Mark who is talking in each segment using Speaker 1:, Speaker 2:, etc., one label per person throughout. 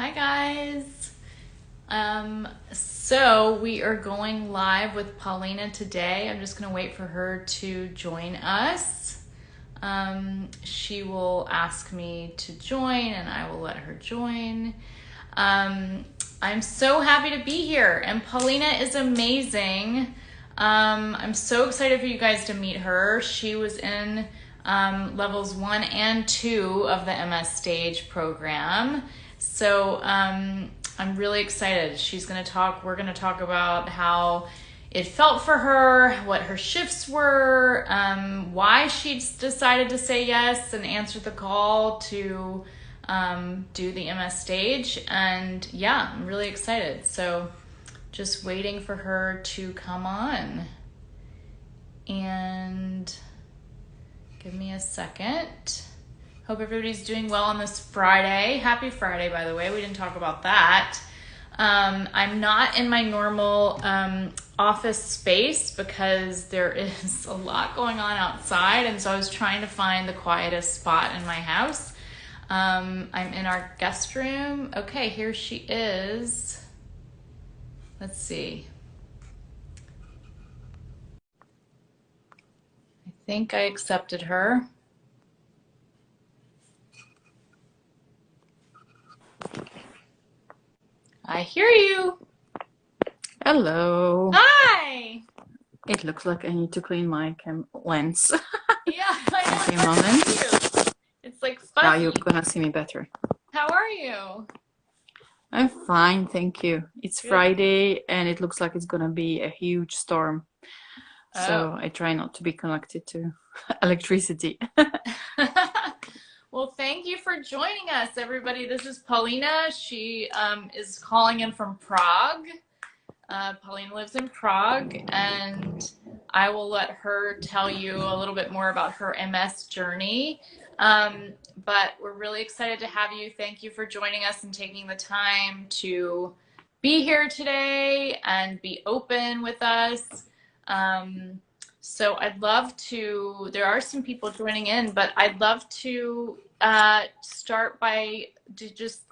Speaker 1: Hi guys. So we are going live with Paulina today. I'm just gonna wait for her to join us. She will ask me to join and I will let her join. I'm so happy to be here and Paulina is amazing. I'm so excited for you guys to meet her. She was in levels 1 and 2 of the MS Stage program. So I'm really excited. We're going to talk about how it felt for her, what her shifts were, why she decided to say yes and answer the call to do the MS Stage. And yeah, I'm really excited. So just waiting for her to come on. And give me a second. Hope everybody's doing well on this Friday. Happy Friday, by the way. We didn't talk about that. I'm not in my normal office space because there is a lot going on outside, and so I was trying to find the quietest spot in my house. I'm in our guest room. Okay, here she is. Let's see. I think I accepted her. I hear you.
Speaker 2: Hello.
Speaker 1: Hi.
Speaker 2: It looks like I need to clean my lens.
Speaker 1: Yeah, I
Speaker 2: Okay,
Speaker 1: know.
Speaker 2: moment.
Speaker 1: Cute. It's like fuzzy.
Speaker 2: Now you're gonna see me better.
Speaker 1: How are you?
Speaker 2: I'm fine, thank you. It's
Speaker 1: Good.
Speaker 2: Friday and it looks like it's gonna be a huge storm.
Speaker 1: Oh.
Speaker 2: So I try not to be connected to electricity.
Speaker 1: Well, thank you for joining us, everybody. This is Paulina. She is calling in from Prague. Paulina lives in Prague, and I will let her tell you a little bit more about her MS journey. But we're really excited to have you. Thank you for joining us and taking the time to be here today and be open with us. So I'd love to, there are some people joining in, but I'd love to start by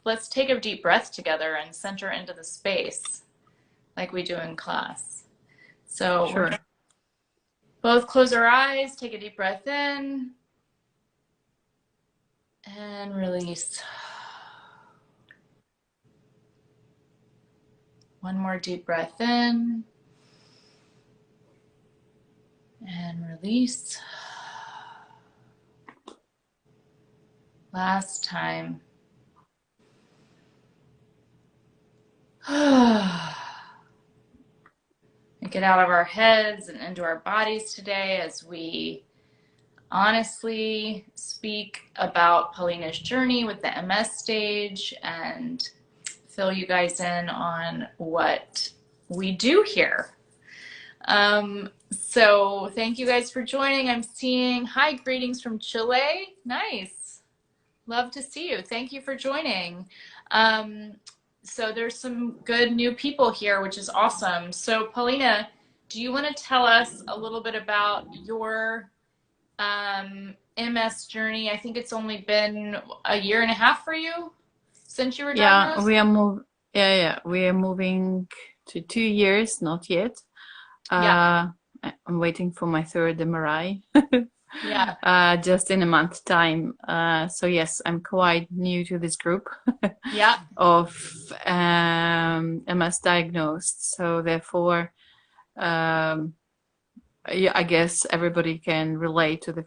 Speaker 1: let's take a deep breath together and center into the space like we do in class. So
Speaker 2: Sure.
Speaker 1: Both close our eyes, take a deep breath in and release. One more deep breath in and release. Last time. Get out of our heads and into our bodies today as we honestly speak about Paulina's journey with the MS Stage and fill you guys in on what we do here. So thank you guys for joining. I'm seeing, hi, greetings from Chile. Nice. Love to see you. Thank you for joining. So there's some good new people here, which is awesome. So Paulina, do you want to tell us a little bit about your MS journey? I think it's only been a year and a half for you since you were diagnosed.
Speaker 2: We are moving to 2 years, not yet.
Speaker 1: Yeah.
Speaker 2: I'm waiting for my third MRI.
Speaker 1: Yeah.
Speaker 2: Just in a month's time. So yes, I'm quite new to this group
Speaker 1: Yeah.
Speaker 2: of MS diagnosed. So therefore, yeah, I guess everybody can relate to the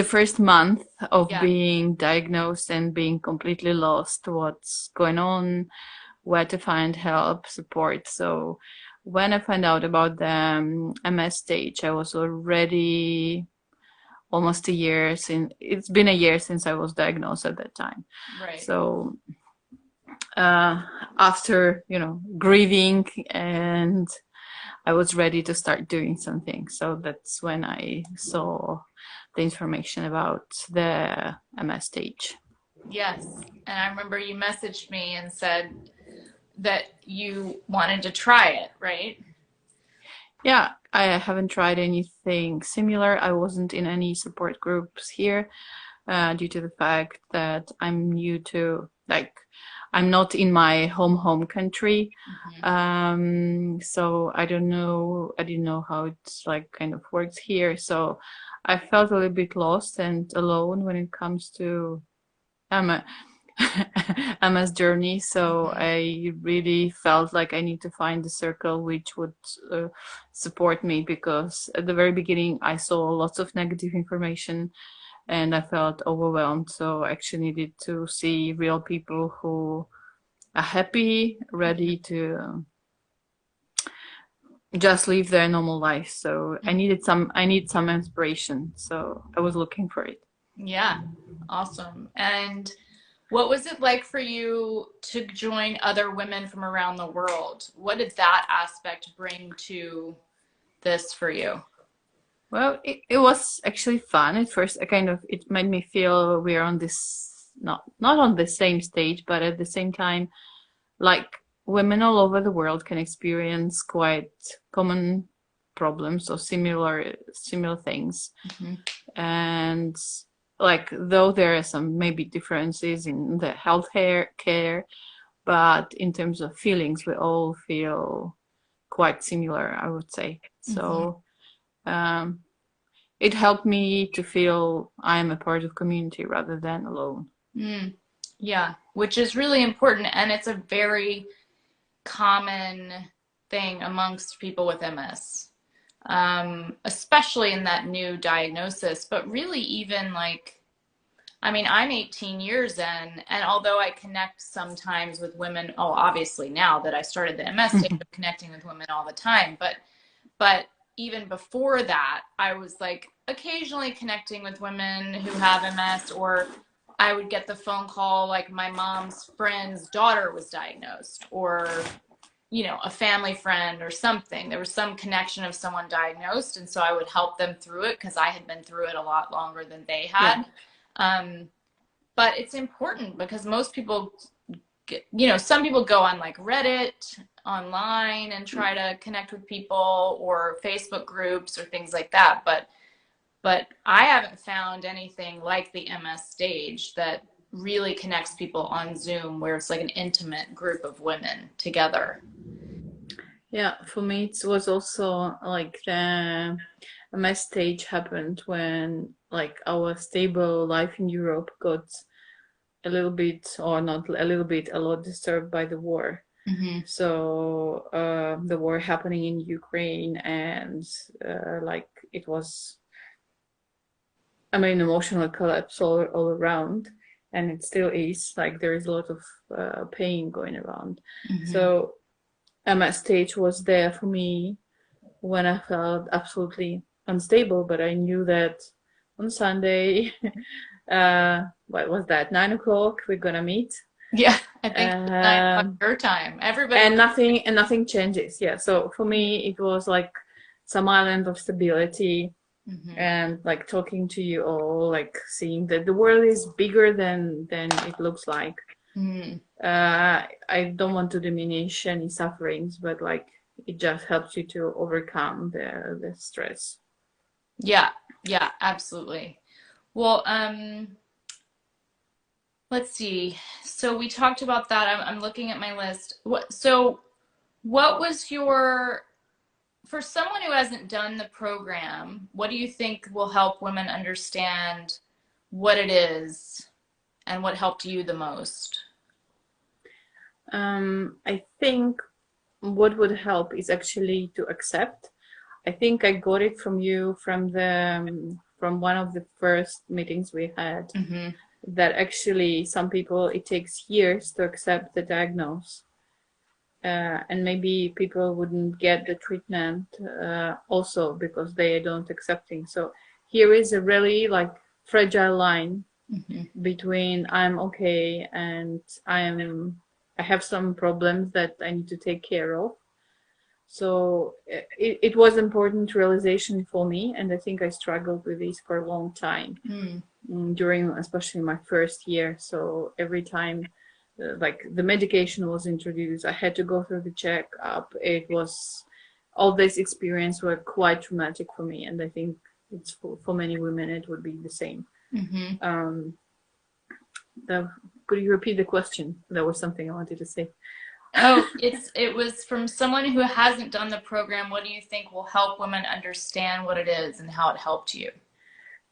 Speaker 2: first month of being diagnosed and being completely lost. What's going on? Where to find help, support. So when I found out about the MS stage, I was already almost a year since. It's been a year since I was diagnosed at that time.
Speaker 1: Right.
Speaker 2: So after grieving, and I was ready to start doing something. So that's when I saw the information about the MS stage.
Speaker 1: Yes, and I remember you messaged me and said that you wanted to try it, right?
Speaker 2: Yeah, I haven't tried anything similar. I wasn't in any support groups here. due to the fact that I'm new to, like, I'm not in my home country. So I didn't know how it's like kind of works here. So I felt a little bit lost and alone when it comes to Emma Emma's journey. So I really felt like I need to find a circle which would support me, because at the very beginning I saw lots of negative information and I felt overwhelmed. So I actually needed to see real people who are happy, ready to just live their normal life. So I need some inspiration. So I was looking for it.
Speaker 1: Yeah, awesome. And what was it like for you to join other women from around the world? What did that aspect bring to this for you?
Speaker 2: Well, it was actually fun at first. It made me feel we're on this, not on the same stage, but at the same time, like, women all over the world can experience quite common problems or similar things. And like, though there are some maybe differences in the health care, but in terms of feelings, we all feel quite similar, I would say. So it helped me to feel I'm a part of community rather than alone.
Speaker 1: Yeah, which is really important, and it's a very common thing amongst people with MS, especially in that new diagnosis, but really even like, I mean, I'm 18 years in, and although I connect sometimes with women, oh, obviously now that I started the MS stage, I'm connecting with women all the time, but even before that, I was like occasionally connecting with women who have MS, or I would get the phone call like my mom's friend's daughter was diagnosed, or a family friend or something. There was some connection of someone diagnosed, and so I would help them through it because I had been through it a lot longer than they had. But it's important because most people, some people go on like Reddit online and try to connect with people, or Facebook groups or things like that. But I haven't found anything like the MS stage that really connects people on Zoom, where it's like an intimate group of women together.
Speaker 2: Yeah, for me it was also like the MS stage happened when like our stable life in Europe got a little bit, or not a little bit, a lot disturbed by the war. So the war happening in Ukraine, and like it was, I mean, emotional collapse all around, and it still is. Like, there is a lot of pain going around. So MS stage was there for me when I felt absolutely unstable, but I knew that on Sunday, what was that, 9 o'clock, we're gonna meet.
Speaker 1: Yeah, I think it's 9 o'clock your time. Everybody
Speaker 2: and nothing changes. Yeah, so for me it was like some island of stability. And like talking to you all, like seeing that the world is bigger than it looks like. I don't want to diminish any sufferings, but like it just helps you to overcome the stress.
Speaker 1: Yeah, absolutely. Well, let's see. So we talked about that. I'm looking at my list. What was your, for someone who hasn't done the program, what do you think will help women understand what it is and what helped you the most?
Speaker 2: I think what would help is actually to accept. I think I got it from you from one of the first meetings we had, that actually some people, it takes years to accept the diagnosis. And maybe people wouldn't get the treatment also because they don't accepting. So here is a really like fragile line between I'm okay and I have some problems that I need to take care of. So it was important realization for me, and I think I struggled with this for a long time during especially my first year. So every time like the medication was introduced, I had to go through the checkup. It was, all this experience were quite traumatic for me, and I think it's for many women it would be the same. Um, could you repeat the question? There was something I wanted to say.
Speaker 1: Oh, it was from someone who hasn't done the program. What do you think will help women understand what it is and how it helped you?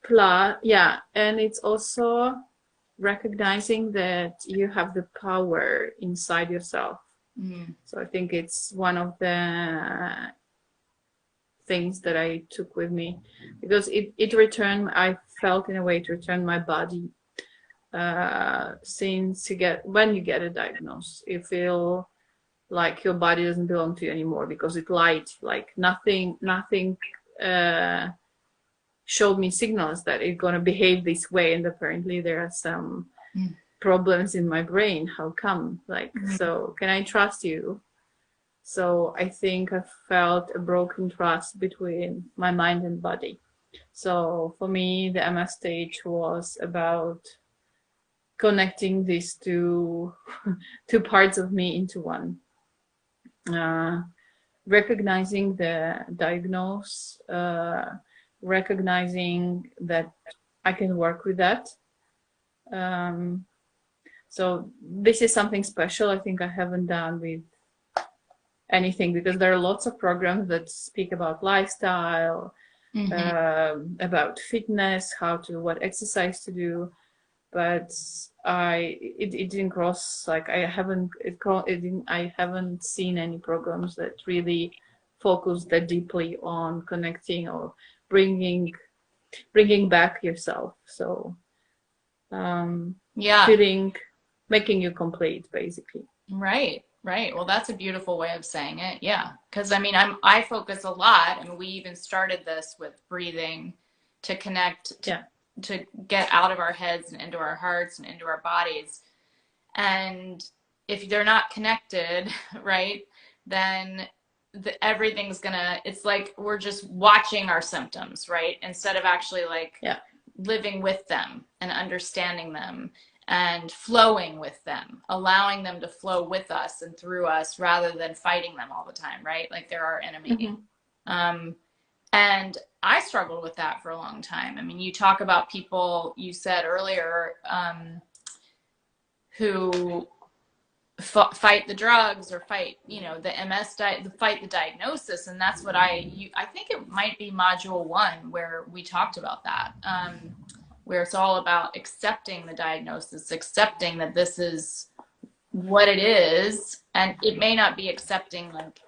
Speaker 2: Yeah, and it's also recognizing that you have the power inside yourself. So I think it's one of the things that I took with me, because it returned, I felt in a way it returned my body. Since when you get a diagnosis, you feel like your body doesn't belong to you anymore, because it lied, like nothing showed me signals that it's going to behave this way, and apparently there are some problems in my brain. How come? Like, so can I trust you? So I think I felt a broken trust between my mind and body. So for me, the MS stage was about connecting these two parts of me into one. Recognizing the diagnosis, recognizing that I can work with that. So this is something special I think I haven't done with anything, because there are lots of programs that speak about lifestyle, about fitness, what exercise to do, but it didn't cross, like I haven't seen any programs that really focus that deeply on connecting or bringing back yourself. So making you complete, basically.
Speaker 1: Right. Well, that's a beautiful way of saying it. Yeah. Because I mean, I focus a lot, and we even started this with breathing to connect to get out of our heads and into our hearts and into our bodies. And if they're not connected, right, then everything's it's like we're just watching our symptoms, right, instead of actually living with them and understanding them and flowing with them, allowing them to flow with us and through us, rather than fighting them all the time, right? Like they're our enemy. And I struggled with that for a long time. I mean, you talk about people, you said earlier, who fight the drugs or fight, the MS, fight the diagnosis. And that's what I think it might be module 1 where we talked about that, where it's all about accepting the diagnosis, accepting that this is what it is. And it may not be accepting like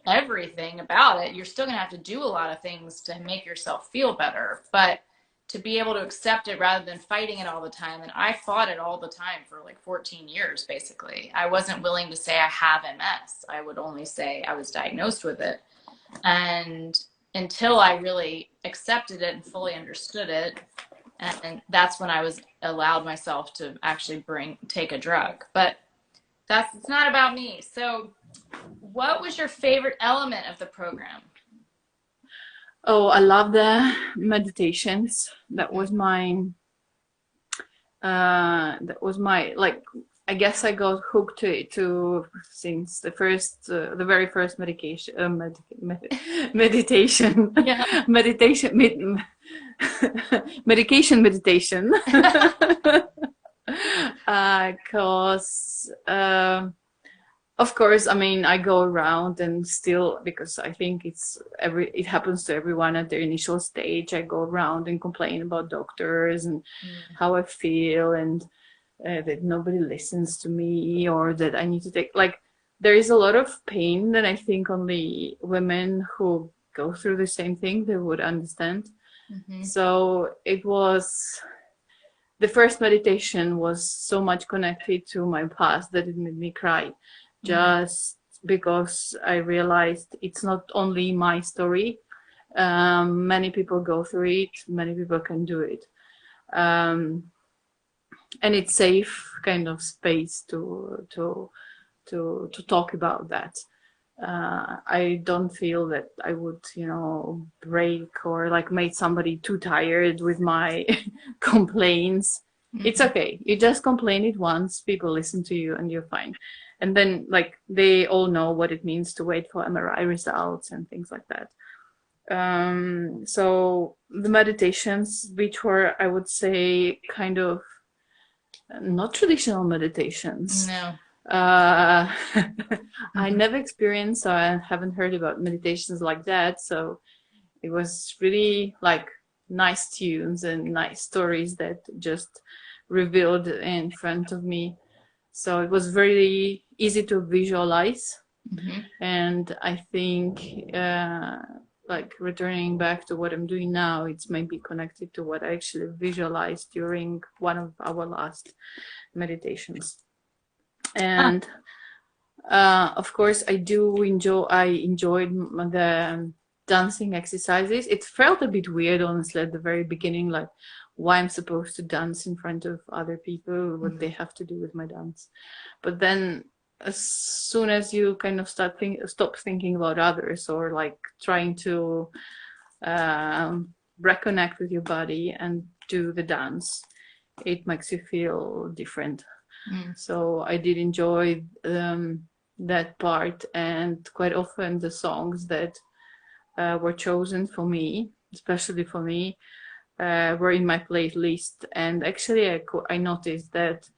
Speaker 1: everything about it. You're still going to have to do a lot of things to make yourself feel better, but to be able to accept it rather than fighting it all the time. And I fought it all the time for like 14 years, basically. I wasn't willing to say I have MS. I would only say I was diagnosed with it. And until I really accepted it and fully understood it, and that's when I was allowed myself to actually take a drug. But it's not about me. So what was your favorite element of the program?
Speaker 2: Oh, I love the meditations. That was my like, I guess I got hooked to it since the very first meditation. Medication.
Speaker 1: Yeah.
Speaker 2: Medication. Because of course, I mean, I go around and still, because I think it happens to everyone at their initial stage. I go around and complain about doctors and how I feel, and that nobody listens to me, or that I need to take, like, there is a lot of pain that I think only women who go through the same thing, they would understand. So the first meditation was so much connected to my past that it made me cry. Just because I realized it's not only my story. Many people go through it. Many people can do it. And it's safe kind of space to talk about that. I don't feel that I would, break or like make somebody too tired with my complaints. It's okay. You just complain it once, people listen to you, and you're fine. And then, like, they all know what it means to wait for MRI results and things like that. So the meditations, which were, I would say, kind of not traditional meditations.
Speaker 1: No.
Speaker 2: I
Speaker 1: Mm-hmm.
Speaker 2: never experienced, so I haven't heard about meditations like that. So it was really like nice tunes and nice stories that just revealed in front of me. So it was very easy to visualize.
Speaker 1: Mm-hmm.
Speaker 2: And I think like returning back to what I'm doing now, it's maybe connected to what I actually visualized during one of our last meditations. And of course, I enjoyed the dancing exercises. It felt a bit weird, honestly, at the very beginning, like why I'm supposed to dance in front of other people, what they have to do with my dance. But then as soon as you kind of stop thinking about others, or like trying to reconnect with your body and do the dance, it makes you feel different. So I did enjoy that part, and quite often the songs that were chosen for me, especially for me, were in my playlist. And actually, I noticed that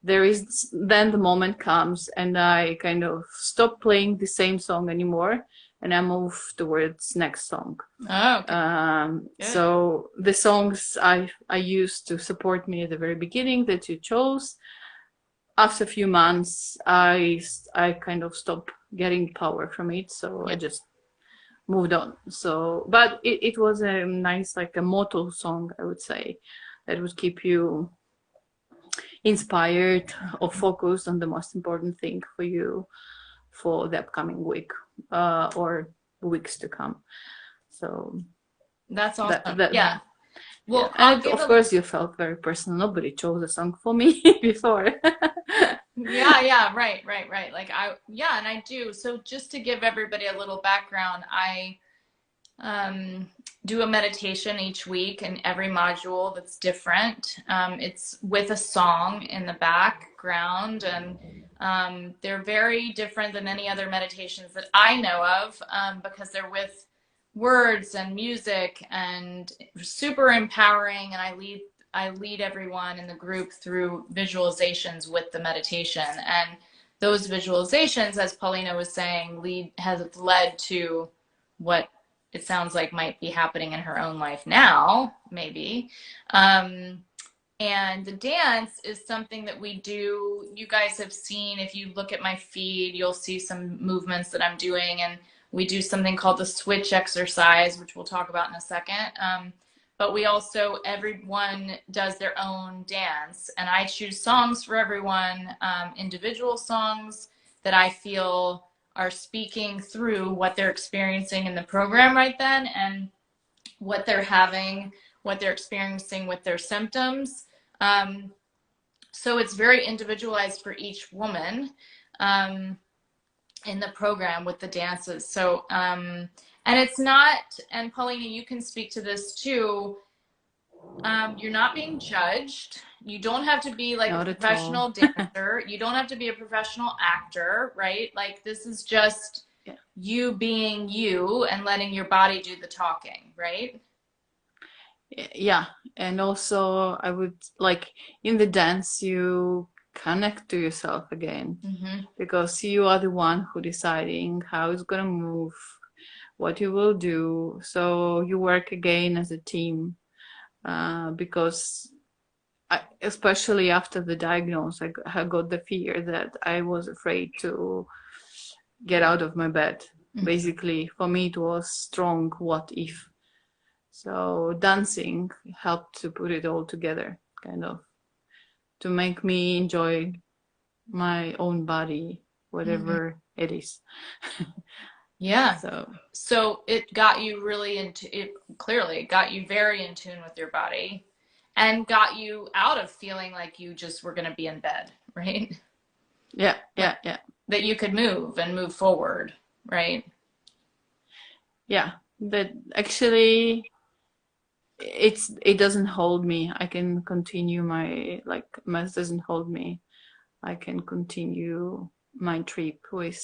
Speaker 2: there is then the moment comes and I kind of stop playing the same song anymore, and I move towards next song.
Speaker 1: Oh, okay.
Speaker 2: So the songs I used to support me at the very beginning that you chose, after a few months, I kind of stopped getting power from it, so I just moved on. So, but it was a nice, like a motto song, I would say, that would keep you inspired or focused on the most important thing for you for the upcoming week or weeks to come. So
Speaker 1: That's awesome.
Speaker 2: that
Speaker 1: Yeah. Well,
Speaker 2: yeah. And of course, you felt very personal. Nobody chose a song for me before.
Speaker 1: Yeah, right. Like and I do. So just to give everybody a little background, I do a meditation each week, and every module that's different. It's with a song in the background, and they're very different than any other meditations that I know of, because they're with words and music and super empowering. And I lead everyone in the group through visualizations with the meditation, and those visualizations, as Palina was saying, has led to what it sounds like might be happening in her own life now, maybe. And the dance is something that we do. You guys have seen, if you look at my feed, you'll see some movements that I'm doing. And we do something called the switch exercise, which we'll talk about in a second. But we also, everyone does their own dance. And I choose songs for everyone, individual songs that I feel are speaking through what they're experiencing in the program right then, and what they're experiencing with their symptoms. So it's very individualized for each woman in the program with the dances. So, and it's not, and Paulina, you can speak to this too. You're not being judged. You don't have to be like
Speaker 2: Not
Speaker 1: a professional dancer. You don't have to be a professional actor, right? Like this is just you being you and letting your body do the talking, right?
Speaker 2: Yeah. And also I would like in the dance you connect to yourself again, because you are the one who deciding how it's gonna move, what you will do. So you work again as a team, because especially after the diagnosis, I got the fear that I was afraid to get out of my bed. Basically, for me, it was strong what if. So dancing helped to put it all together, kind of, to make me enjoy my own body, whatever it is.
Speaker 1: Yeah. So it got you really into it. Clearly, it got you very in tune with your body, and got you out of feeling like you just were going to be in bed, right?
Speaker 2: Yeah.
Speaker 1: That you could move and move forward, right?
Speaker 2: Yeah. That actually it doesn't hold me. I can continue my mass doesn't hold me. I can continue my trip with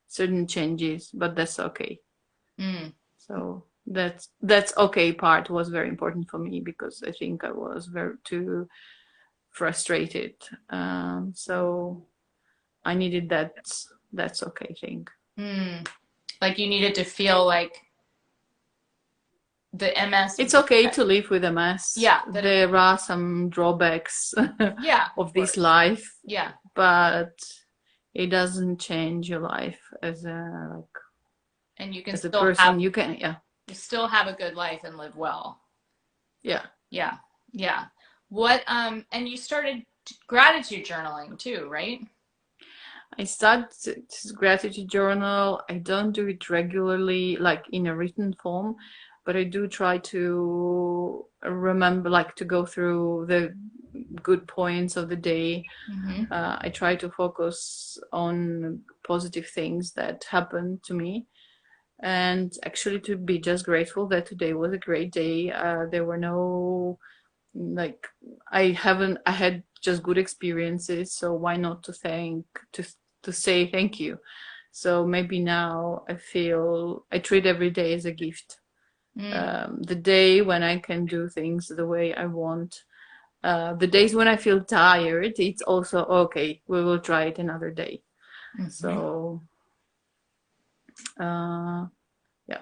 Speaker 2: certain changes, but that's okay. So that's okay part was very important for me because I think I was very too frustrated. So I needed that's okay thing.
Speaker 1: Like you needed to feel like the MS
Speaker 2: It's
Speaker 1: was
Speaker 2: okay
Speaker 1: okay.
Speaker 2: to live with a mess.
Speaker 1: Yeah,
Speaker 2: There are some drawbacks
Speaker 1: yeah,
Speaker 2: of
Speaker 1: of
Speaker 2: this
Speaker 1: course.
Speaker 2: life,
Speaker 1: Yeah.
Speaker 2: but it doesn't change your life as a like
Speaker 1: And you can
Speaker 2: as a
Speaker 1: still have
Speaker 2: person. You can, yeah,
Speaker 1: a good life and live well.
Speaker 2: yeah.
Speaker 1: Yeah. Yeah. What and you started gratitude journaling too, right?
Speaker 2: I start this gratitude journal. I don't do it regularly, like in a written form, but I do try to remember, like to go through the good points of the day.
Speaker 1: Mm-hmm.
Speaker 2: I try to focus on positive things that happened to me, and actually to be just grateful that today was a great day. There were no like I had just good experiences, so why not to say thank you. So maybe now I feel I treat every day as a gift.
Speaker 1: Mm.
Speaker 2: The day when I can do things the way I want. The days when I feel tired, it's also okay, we will try it another day.
Speaker 1: Mm-hmm.
Speaker 2: So yeah.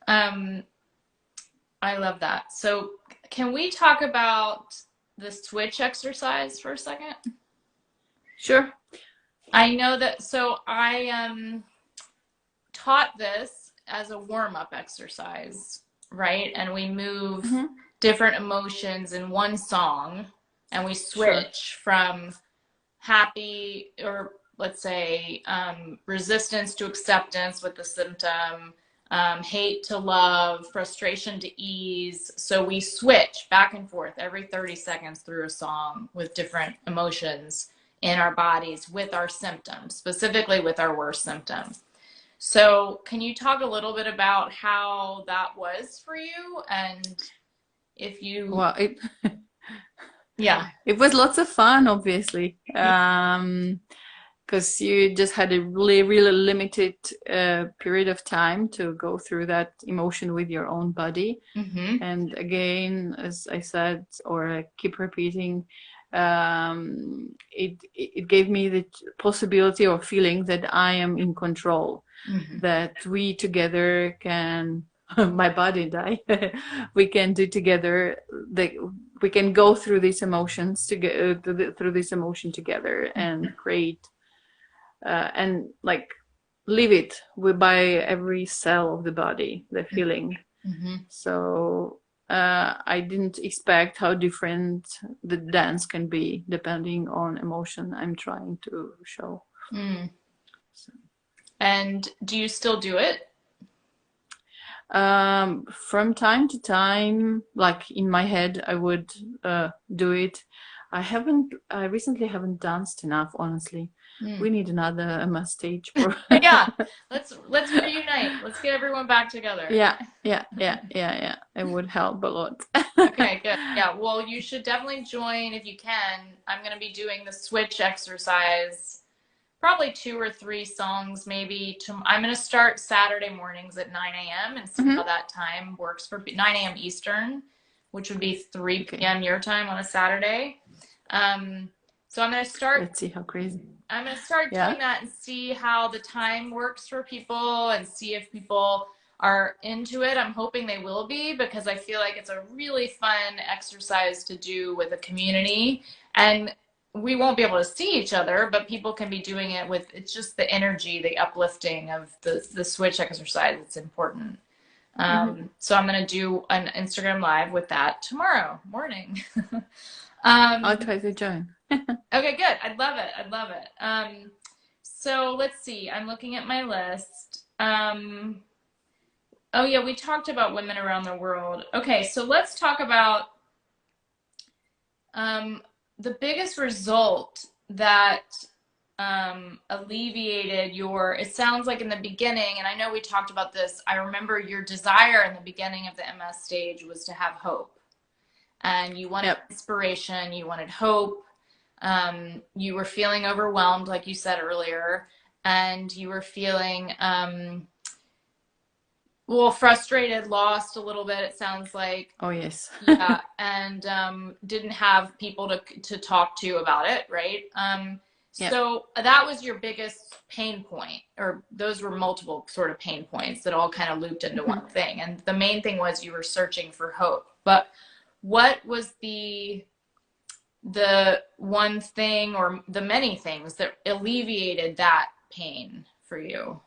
Speaker 1: Um, I love that. So can we talk about the switch exercise for a second?
Speaker 2: Sure.
Speaker 1: I know that so I taught this as a warm-up exercise, right? And we move
Speaker 2: Mm-hmm.
Speaker 1: different emotions in one song and we
Speaker 2: Sure.
Speaker 1: switch from happy or let's say resistance to acceptance with the symptom, hate to love, frustration to ease. So we switch back and forth every 30 seconds through a song with different emotions in our bodies with our symptoms, specifically with our worst symptom. So, can you talk a little bit about how that was for you and if you,
Speaker 2: Well,
Speaker 1: yeah.
Speaker 2: it was lots of fun, obviously. Because you just had a really, really limited period of time to go through that emotion with your own body.
Speaker 1: Mm-hmm.
Speaker 2: And again, as I said, or I keep repeating, it gave me the possibility or feeling that I am in control,
Speaker 1: Mm-hmm.
Speaker 2: that we together can, my body and I, we can do together the we can go through these emotions together through this emotion together and create and like live it by every cell of the body, the feeling.
Speaker 1: Mm-hmm.
Speaker 2: So I didn't expect how different the dance can be depending on emotion I'm trying to show.
Speaker 1: Mm.
Speaker 2: So,
Speaker 1: And do you still do it?
Speaker 2: from time to time, like in my head, I would do it. I recently haven't danced enough, honestly.
Speaker 1: Mm.
Speaker 2: We need another MS stage for.
Speaker 1: Yeah, let's reunite. Let's get everyone back together.
Speaker 2: Yeah. It would help a lot.
Speaker 1: Okay, good. Yeah, well, you should definitely join if you can. I'm going to be doing the switch exercise, probably 2 or 3 songs maybe. I'm going to start Saturday mornings at 9 a.m. and see how
Speaker 2: Mhm.
Speaker 1: that time works for 9 a.m. Eastern, which would be 3
Speaker 2: Okay,
Speaker 1: p.m. your time on a Saturday. Um, so
Speaker 2: let's see how crazy.
Speaker 1: I'm going to start
Speaker 2: Yeah.
Speaker 1: doing that and see how the time works for people and see if people are into it. I'm hoping they will be because I feel like it's a really fun exercise to do with a community. And we won't be able to see each other, but people can be doing it with it's just the energy, the uplifting of the switch exercise. It's important.
Speaker 2: Mm-hmm.
Speaker 1: So I'm going to do an Instagram live with that tomorrow morning.
Speaker 2: I'll
Speaker 1: um,
Speaker 2: try to join.
Speaker 1: Okay, good. I'd love it. I'd love it. So let's see. I'm looking at my list. Oh yeah, we talked about women around the world. Okay, so let's talk about um, the biggest result that alleviated your. It sounds like in the beginning, and I know we talked about this. I remember your desire in the beginning of the MS stage was to have hope, and you wanted
Speaker 2: Yep.
Speaker 1: inspiration. You wanted hope. You were feeling overwhelmed, like you said earlier, and you were feeling Well, frustrated, lost a little bit, it sounds like.
Speaker 2: Oh, yes.
Speaker 1: Yeah, and didn't have people to talk to about it, right?
Speaker 2: Yeah.
Speaker 1: So that was your biggest pain point, or those were multiple sort of pain points that all kind of looped into one thing. And the main thing was you were searching for hope. But what was the one thing or the many things that alleviated that pain for you?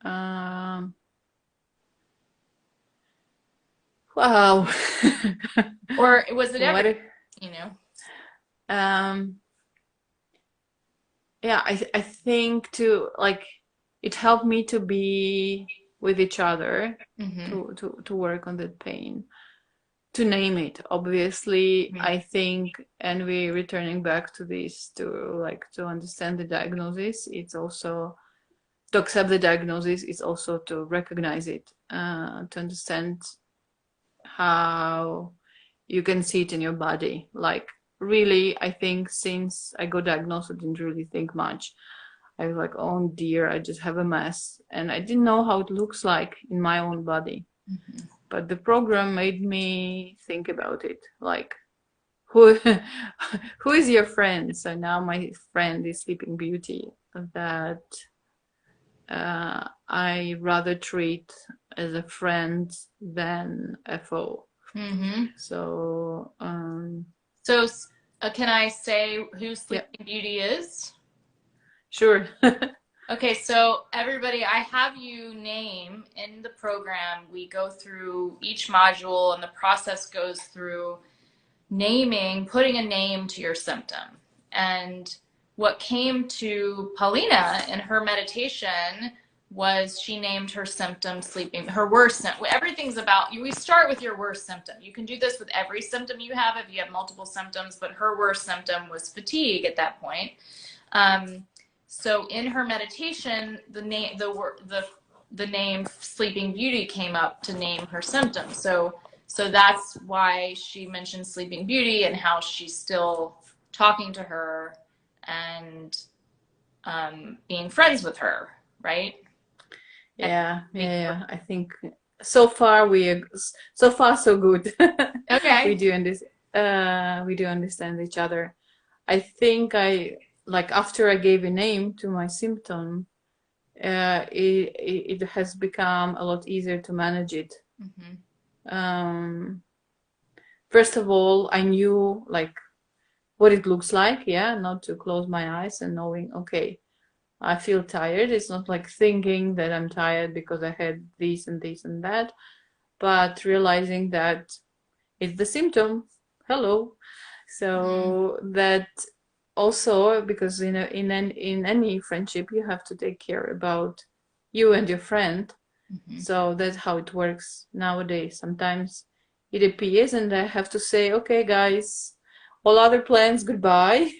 Speaker 2: Um, wow.
Speaker 1: Or was it
Speaker 2: What
Speaker 1: everything, you know?
Speaker 2: Yeah, I think to like it helped me to be with each other, to work on that pain, to name it. Obviously, I think, and we returning back to this, to understand the diagnosis. It's also to accept the diagnosis. It's also to recognize it, to understand how you can see it in your body. Like really, I think since I got diagnosed, I didn't really think much. I was like, oh dear, I just have a mess. And I didn't know how it looks like in my own body. But the program made me think about it. Like, who who is your friend? So now my friend is Sleeping Beauty, that I rather treat as a friend than a foe. So
Speaker 1: So can I say who Sleeping Beauty is?
Speaker 2: Sure.
Speaker 1: Okay, so everybody, I have you name in the program. We go through each module, and the process goes through naming, putting a name to your symptom. And what came to Palina in her meditation was she named her symptom sleeping, her worst symptom. Everything's about you. We start with your worst symptom. You can do this with every symptom you have if you have multiple symptoms, but her worst symptom was fatigue at that point. So in her meditation, the name Sleeping Beauty came up to name her symptoms. So that's why she mentioned Sleeping Beauty and how she's still talking to her and being friends with her, right?
Speaker 2: Yeah. I think so far so good.
Speaker 1: Okay.
Speaker 2: we do understand each other. I think after I gave a name to my symptom, it has become a lot easier to manage it. First of all, I knew what it looks like, not to close my eyes and knowing, okay, I feel tired. It's not like thinking that I'm tired because I had this and this and that, but realizing that it's the symptom. Hello. So that also, because in any friendship, you have to take care about you and your friend. So that's how it works nowadays. Sometimes it appears and I have to say, okay, guys, all other plans, goodbye.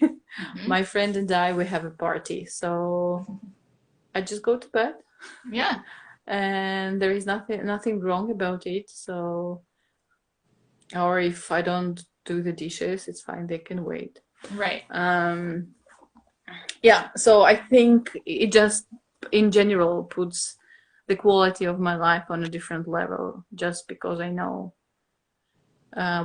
Speaker 2: My friend and I, we have a party. So I just go to bed.
Speaker 1: Yeah.
Speaker 2: And there is nothing wrong about it. So, or if I don't do the dishes, it's fine. They can wait.
Speaker 1: Right.
Speaker 2: Yeah. So I think it just, in general, puts the quality of my life on a different level, just because I know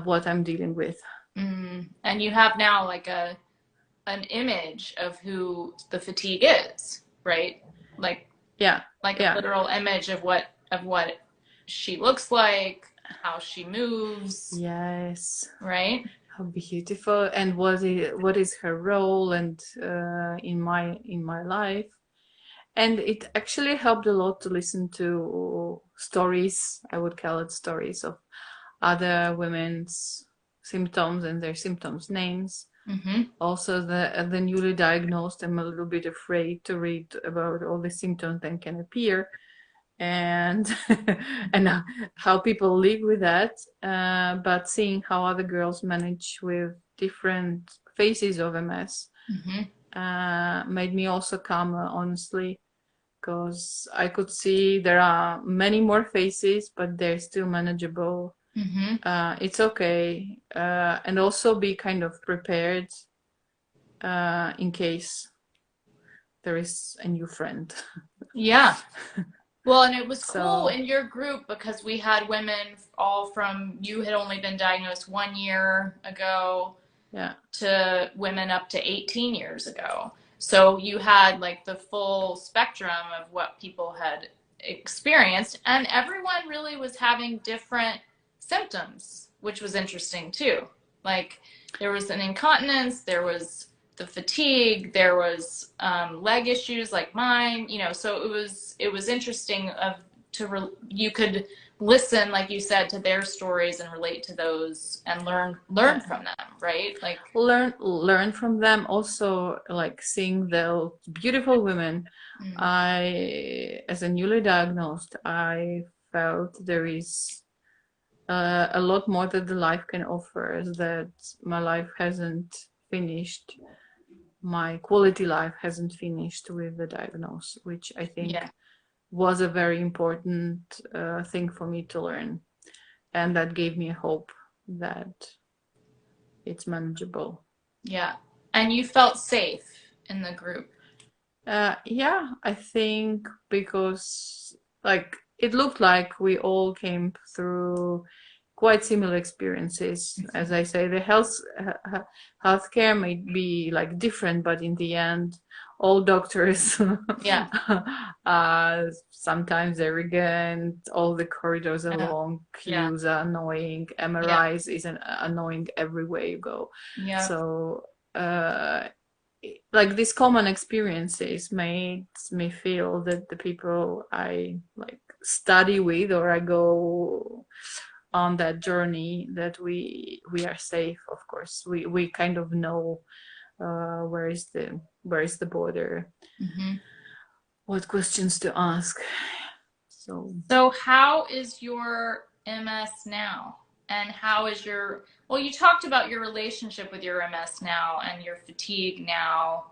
Speaker 2: what I'm dealing with.
Speaker 1: And you have now like an image of who the fatigue is, right? Like a literal image of what she looks like, how she moves.
Speaker 2: Yes.
Speaker 1: Right?
Speaker 2: How beautiful, and what is her role and in my life. And it actually helped a lot to listen to stories, I would call it stories, of other women's symptoms and their symptoms names. Also the newly diagnosed, I'm a little bit afraid to read about all the symptoms that can appear, and and how people live with that, but seeing how other girls manage with different phases of MS made me also calmer, honestly, because I could see there are many more faces, but they're still manageable. It's okay, and also be kind of prepared in case there is a new friend.
Speaker 1: Yeah. Well, and it was cool
Speaker 2: So
Speaker 1: in your group because we had women all from, you had only been diagnosed 1 year ago
Speaker 2: yeah,
Speaker 1: to women up to 18 years ago. So you had like the full spectrum of what people had experienced, and everyone really was having different symptoms, which was interesting too. Like there was an incontinence, there was the fatigue, there was leg issues like mine, you know. So it was interesting of you could listen, like you said, to their stories and relate to those and learn
Speaker 2: yeah.
Speaker 1: from them, right? Like,
Speaker 2: Learn from them. Also, like seeing the beautiful women.
Speaker 1: mm,
Speaker 2: I, as a newly diagnosed, I felt there is a lot more that the life can offer, that my life hasn't finished, my quality life hasn't finished with the diagnosis, which I think
Speaker 1: yeah,
Speaker 2: was a very important thing for me to learn. And that gave me hope that it's manageable.
Speaker 1: yeah. And you felt safe in the group.
Speaker 2: Yeah, I think because like it looked like we all came through quite similar experiences. As I say, the healthcare may be like different, but in the end, all doctors
Speaker 1: Yeah,
Speaker 2: sometimes arrogant. All the corridors are
Speaker 1: yeah,
Speaker 2: long,
Speaker 1: yeah,
Speaker 2: queues are annoying,
Speaker 1: yeah,
Speaker 2: MRIs is annoying everywhere you go.
Speaker 1: yeah,
Speaker 2: So. Like these common experiences made me feel that the people I like study with or I go on that journey, that we are safe. Of course, we kind of know where is the border,
Speaker 1: hmm.
Speaker 2: what questions to ask. So
Speaker 1: So, how is your MS now? And how is well, you talked about your relationship with your MS now and your fatigue now.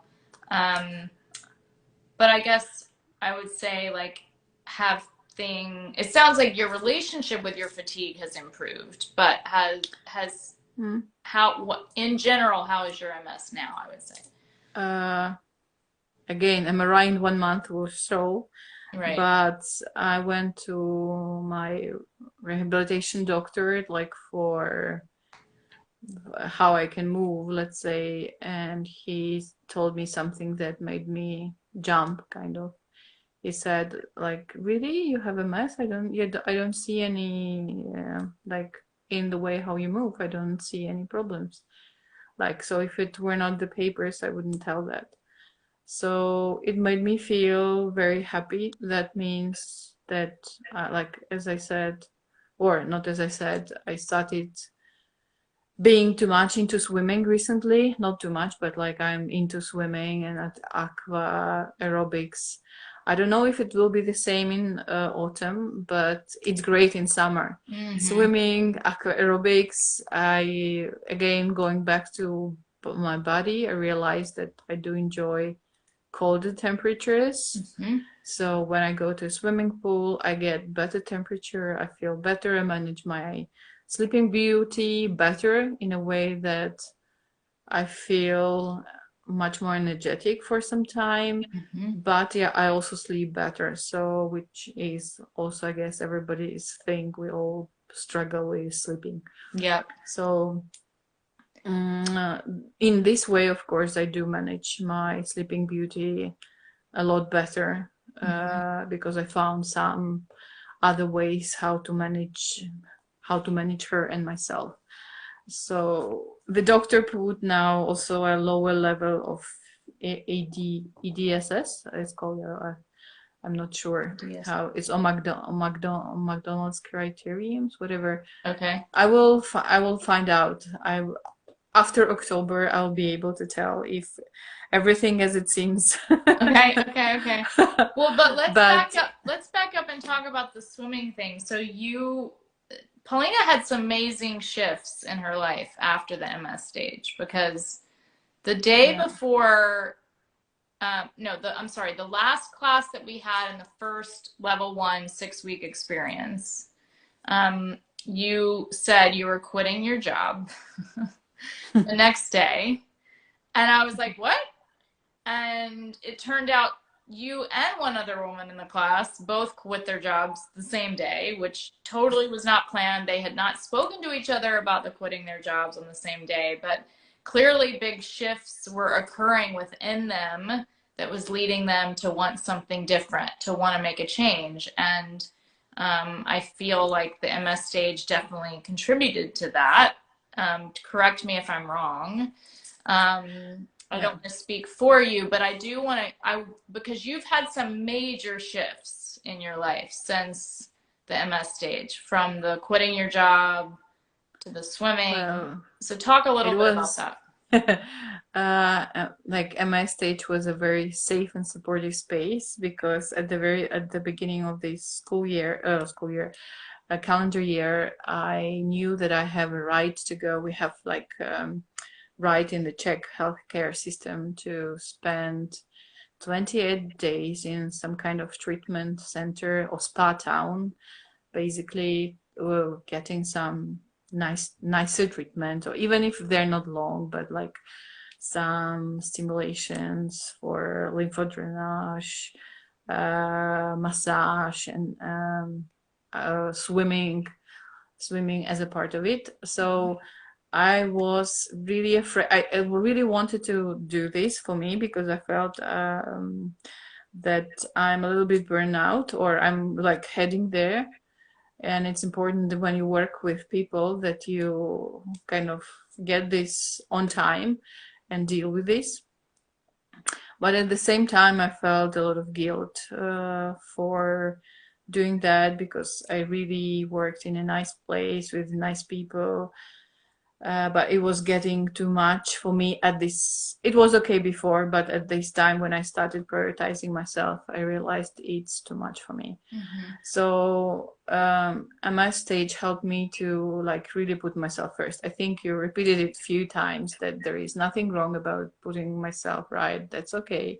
Speaker 1: Um, but I guess I would say, like, it sounds like your relationship with your fatigue has improved, but what, in general, how is your MS now, I would say?
Speaker 2: uh, again, MRI in 1 month or so.
Speaker 1: Right.
Speaker 2: But I went to my rehabilitation doctor, like for how I can move, let's say, and he told me something that made me jump, kind of. He said, like, really, you have a mess? I don't see any, like, in the way how you move, I don't see any problems. Like, so if it were not the papers, I wouldn't tell that. So it made me feel very happy. That means that, like, as I said, or not as I said, I started being too much into swimming recently. Not too much, but like I'm into swimming and at aqua aerobics. I don't know if it will be the same in autumn, but it's great in summer.
Speaker 1: Mm-hmm.
Speaker 2: Swimming, aqua aerobics. I, again, going back to my body, I realized that I do enjoy colder temperatures.
Speaker 1: Mm-hmm.
Speaker 2: So when I go to a swimming pool, I get better temperature, I feel better, I manage my sleeping beauty better in a way that I feel much more energetic for some time.
Speaker 1: Mm-hmm.
Speaker 2: But yeah, I also sleep better. So, which is also, I guess, everybody's thing. We all struggle with sleeping.
Speaker 1: Yep.
Speaker 2: So, in this way, of course, I do manage my sleeping beauty a lot better
Speaker 1: Mm-hmm.
Speaker 2: because I found some other ways how to manage her and myself. So the doctor put now also a lower level of EDSS. It's called. I'm not sure
Speaker 1: Yes.
Speaker 2: how it's on McDonald's criteriums, whatever.
Speaker 1: Okay.
Speaker 2: I will find out. After October, I'll be able to tell if everything as it seems.
Speaker 1: Okay, okay, okay. Well, but let's
Speaker 2: But
Speaker 1: back up. Let's back up and talk about the swimming thing. So Paulina had some amazing shifts in her life after the MS stage because the day
Speaker 2: yeah,
Speaker 1: before, no, I'm sorry, the last class that we had in the first level 1 6-week experience, you said you were quitting your job the next day. And I was like, what? and it turned out you and one other woman in the class both quit their jobs the same day, which totally was not planned. They had not spoken to each other about the quitting their jobs on the same day, but clearly big shifts were occurring within them that was leading them to want something different, to want to make a change. And I feel like the MS stage definitely contributed to that. Correct me if I'm wrong. I don't want to speak for you, but I do want to, because you've had some major shifts in your life since the MS stage, from the quitting your job to the swimming. So talk a little bit about that.
Speaker 2: Like MS stage was a very safe and supportive space, because at the beginning of this calendar year, I knew that I have a right to go. We have like right in the Czech healthcare system to spend 28 days in some kind of treatment center or spa town, basically getting some nicer treatment, or even if they're not long, but like some stimulations for lymphodrainage, massage, and swimming as a part of it. So I was really afraid. I really wanted to do this for me, because I felt that I'm a little bit burned out, or I'm like heading there. And it's important that when you work with people that you kind of get this on time and deal with this. But at the same time, I felt a lot of guilt for doing that, because I really worked in a nice place with nice people. But it was getting too much for me at this. It was okay before, but at this time when I started prioritizing myself, I realized it's too much for me. So my stage helped me to like really put myself first. I think you repeated it a few times, that there is nothing wrong about putting myself right. That's okay.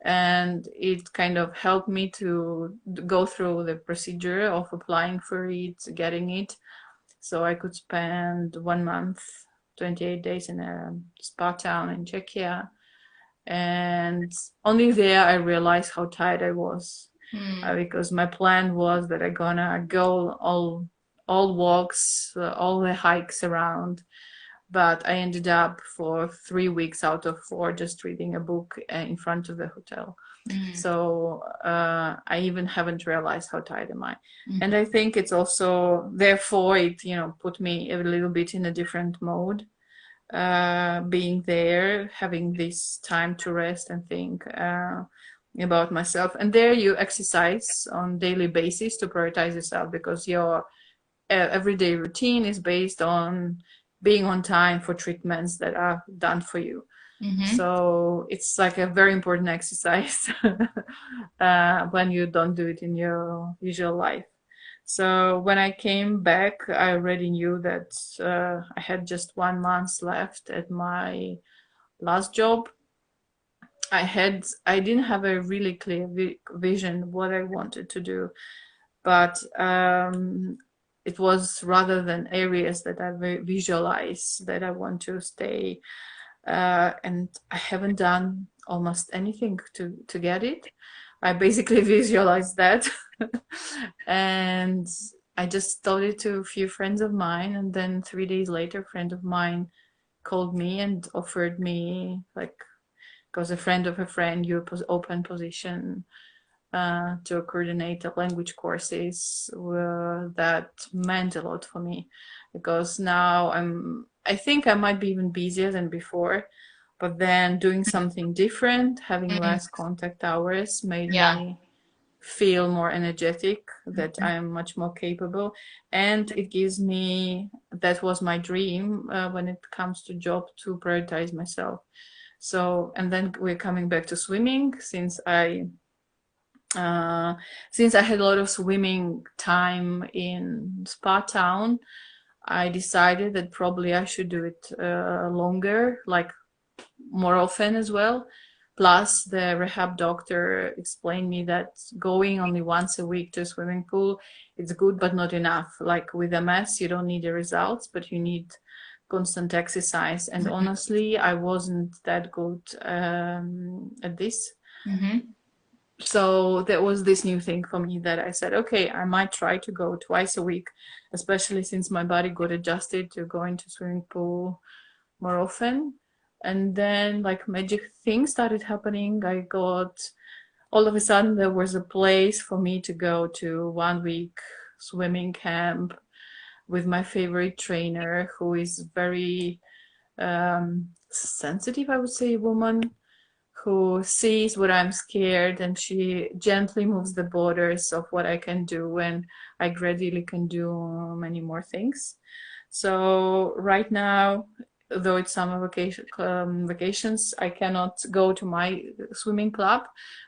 Speaker 2: And it kind of helped me to go through the procedure of applying for it, getting it. So I could spend 1 month, 28 days in a spa town in Czechia. And only there I realized how tired I was. Because my plan was that I'm gonna go all walks, all the hikes around. But I ended up for 3 weeks out of 4 just reading a book in front of the hotel. So I even haven't realized how tired am I. And I think it's also, therefore, it put me a little bit in a different mode, being there, having this time to rest and think about myself. And there you exercise on daily basis to prioritize yourself, because your everyday routine is based on being on time for treatments that are done for you. So it's like a very important exercise when you don't do it in your usual life. So when I came back, I already knew that I had just 1 month left at my last job. I didn't have a really clear vision what I wanted to do, but it was rather than areas that I visualize that I want to stay. And I haven't done almost anything to get it. I basically visualized that. And I just told it to a few friends of mine, and then 3 days later, a friend of mine called me and offered me, like, because a friend of a friend, you open position to coordinate the language courses. That meant a lot for me, because now I think I might be even busier than before, but then doing something different, having less contact hours, made me feel more energetic, that I am much more capable. And it gives me, that was my dream when it comes to job, to prioritize myself. So, and then we're coming back to swimming, since I had a lot of swimming time in Spa Town. I decided that probably I should do it longer, like more often as well. Plus, the rehab doctor explained me that going only once a week to a swimming pool, it's good, but not enough. Like with MS, you don't need the results, but you need constant exercise. And honestly, I wasn't that good at this. So there was this new thing for me that I said, okay, I might try to go twice a week, especially since my body got adjusted to going to swimming pool more often. And then like magic things started happening. I got, all of a sudden there was a place for me to go to 1 week swimming camp with my favorite trainer, who is very sensitive, I would say, woman, who sees what I'm scared, and she gently moves the borders of what I can do, and I gradually can do many more things. So right now, though it's summer vacations, I cannot go to my swimming club,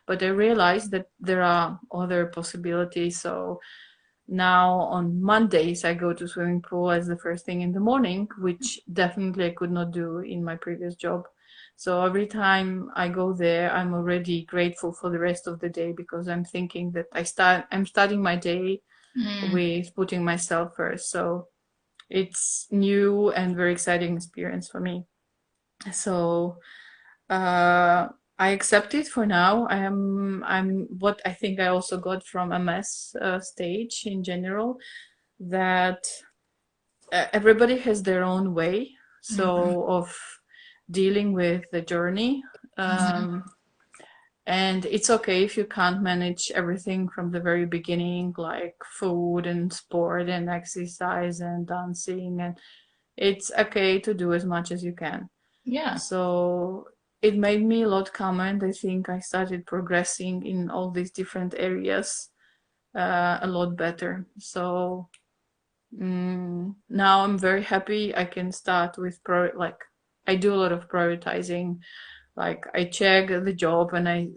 Speaker 2: but I realized that there are other possibilities. So now on Mondays, I go to swimming pool as the first thing in the morning, which definitely I could not do in my previous job. So every time I go there, I'm already grateful for the rest of the day, because I'm thinking that I'm starting my day with putting myself first. So it's new and very exciting experience for me. So I accept it for now. I'm what I think I also got from MS stage in general, that everybody has their own way, so of dealing with the journey. And it's okay if you can't manage everything from the very beginning, like food and sport and exercise and dancing, and it's okay to do as much as you can.
Speaker 1: Yeah.
Speaker 2: So it made me a lot calmer, and I think I started progressing in all these different areas a lot better. So now I'm very happy. I can start with I do a lot of prioritizing. Like I check the job, and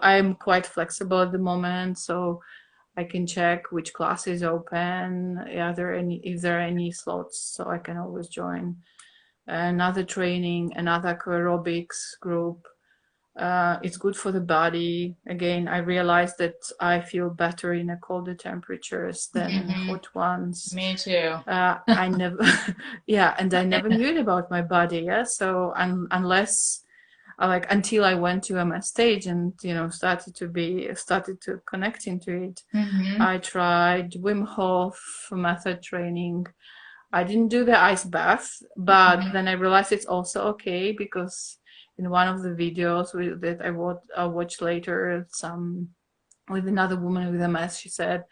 Speaker 2: I'm quite flexible at the moment, so I can check which class is open, if there are any slots, so I can always join another training, another aerobics group. It's good for the body. Again, I realized that I feel better in a colder temperatures than in hot ones.
Speaker 1: Me too.
Speaker 2: I never, yeah, and I never knew it about my body. Yeah, so unless until I went to MS stage and started to connect into it, I tried Wim Hof method training. I didn't do the ice bath, but then I realized it's also okay, because in one of the videos that I watched later, with another woman with MS, she said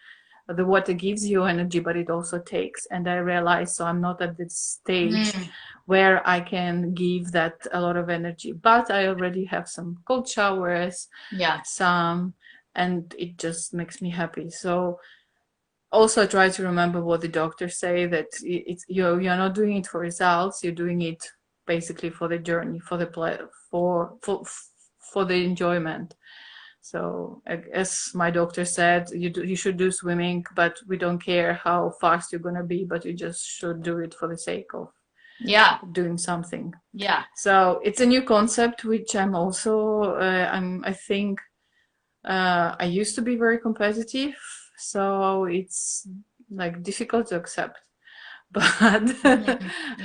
Speaker 2: the water gives you energy, but it also takes. And I realized, so I'm not at this stage where I can give that a lot of energy, but I already have some cold showers, and it just makes me happy. So also try to remember what the doctors say, that you're not doing it for results, you're doing it basically for the journey, for the for the enjoyment. So as my doctor said, you should do swimming, but we don't care how fast you're gonna be, but you just should do it for the sake of doing something. So it's a new concept, which I'm also I think I used to be very competitive, so it's like difficult to accept, but